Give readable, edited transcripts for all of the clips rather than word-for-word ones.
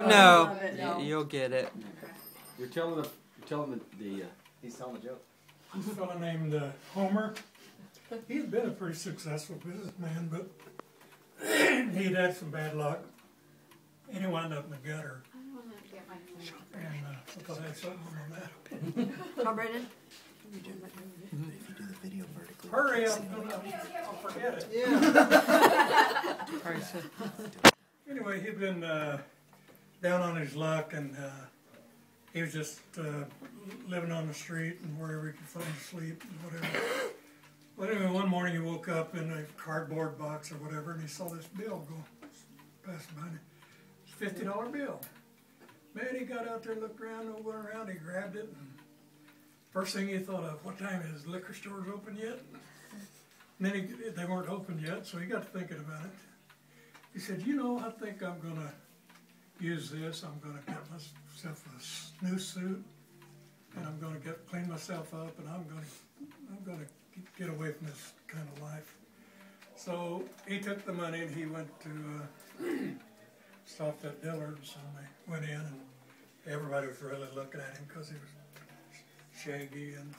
No, you'll get it. You're telling the he's telling a joke. This fellow named Homer, he's been a pretty successful businessman, but he'd had some bad luck, and he wound up in the gutter. And I thought I had something on that. Come right in. If you do the video vertically. Hurry up, I'll forget it. Yeah. Anyway, he'd been down on his luck, and he was just living on the street and wherever he could find sleep and whatever. But anyway, one morning he woke up in a cardboard box or whatever, and he saw this bill go past behind him. It's a $50 bill. Man, he got out there, looked around, went around, he grabbed it, and first thing he thought of, what time is liquor stores open yet? And then they weren't open yet, so he got to thinking about it. He said, you know, I think I'm going to use this. I'm going to get myself a new suit, and I'm going to clean myself up, and I'm going to get away from this kind of life. So he took the money and he went to stopped at Dillard's, and they went in, and everybody was really looking at him because he was shaggy, and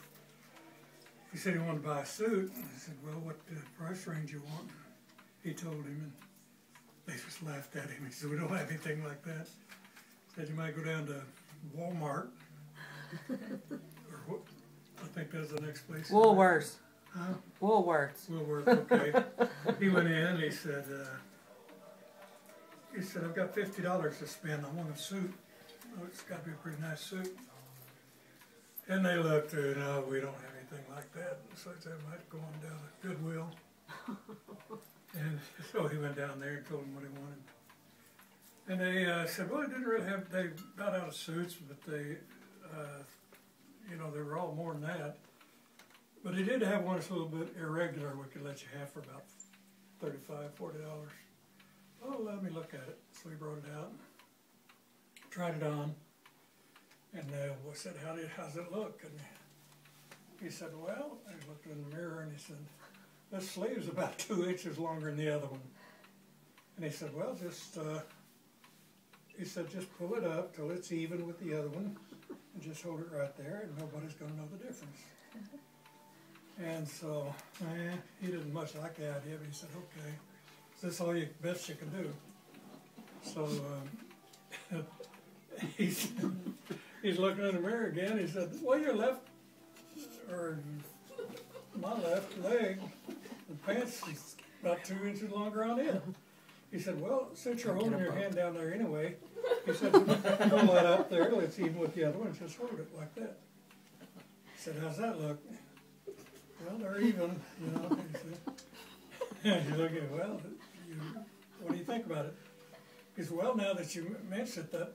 he said he wanted to buy a suit. And he said, well, what price range you want? He told him, and they just laughed at him. He said, we don't have anything like that. He said, you might go down to Walmart, or what? I think that's the next place. Woolworths. Huh? Woolworths. Woolworths, okay. He went in, and he said, I've got $50 to spend. I want a suit. Oh, it's got to be a pretty nice suit. And they looked, no, we don't have anything like that. So he said, I might go on down to Goodwill. And so he went down there and told them what he wanted. And they said, well, they didn't really have, they got out of suits, but they, you know, they were all more than that. But he did have one that's a little bit irregular. We could let you have for about $35, $40. Oh, let me look at it. So he brought it out, tried it on, and we said, how's it look? And he said, well, and he looked in the mirror and he said, this sleeve's about 2 inches longer than the other one. And he said, well, just pull it up till it's even with the other one, and just hold it right there, and nobody's going to know the difference. And so, he didn't much like the idea, but he said, okay, that's all best you can do. So he's looking in the mirror again. He said, well, your left, or my left leg, the pants is about 2 inches longer on it. He said, well, since you're holding your hand down there anyway, he said, pull that up there till it's even with the other one, just hold it like that. He said, how's that look? Well, they're even, you know. He said, you look at it, well, what do you think about it? He said, well, now that you mentioned it, that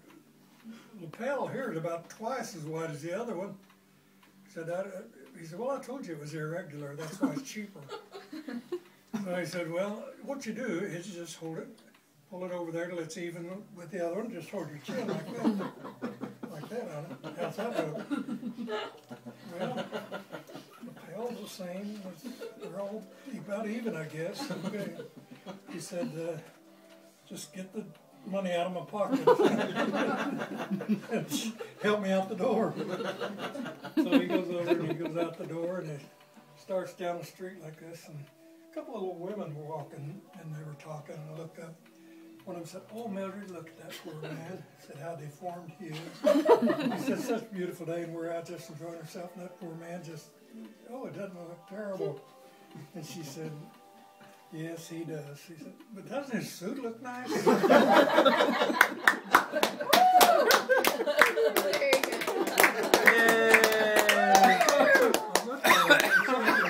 lapel here is about twice as wide as the other one. He said, well, I told you it was irregular, that's why it's cheaper. So he said, well, what you do is you just hold it, pull it over there till it's even with the other one, just hold your chin like that. Like that on it. How's that look? Well, lapel's the same, they're all about even, I guess. Okay. He said, just get the money out of my pocket and help me out the door. So he goes over and he goes out the door and he starts down the street like this, and a couple of little women were walking and they were talking, and I looked up. One of them said, oh, Mildred, look at that poor man. He said, how deformed he is. He said, such a beautiful day, and we're out just enjoying ourselves, and that poor man just, oh, it doesn't look terrible. And she said, yes, he does. She said, but doesn't his suit look nice?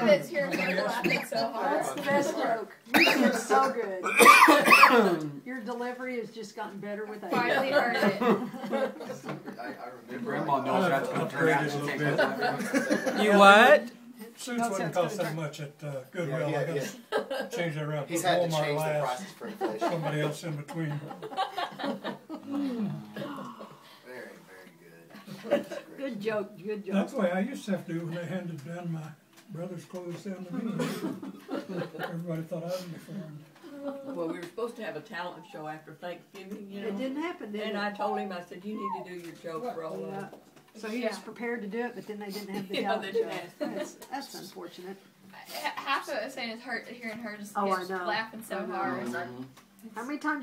It's here laughing so hard. That's the best joke. You're so good. Your delivery has just gotten better with that. Finally heard it. Your grandma knows that's going to turn out a little bit. You what? Suits wouldn't cost that much at Goodwill. Yeah, I got to change that around. He's Put had to Walmart change the last, prices for inflation. somebody else in between. Very, very good. Good joke, good joke. That's the way I used to have to do when they handed down my brother's clothes down to me. Everybody thought I was deformed. Well, we were supposed to have a talent show after Thanksgiving, you know. It didn't happen, did And it? I told him, I said, you need to do your joke roll. Yeah. So he was prepared to do it, but then they didn't have the Yeah, talent they show. didn't. That's unfortunate. Half of it was saying it's hurt hearing her just Oh, I just know. laughing so I know. hard. Mhm. How many times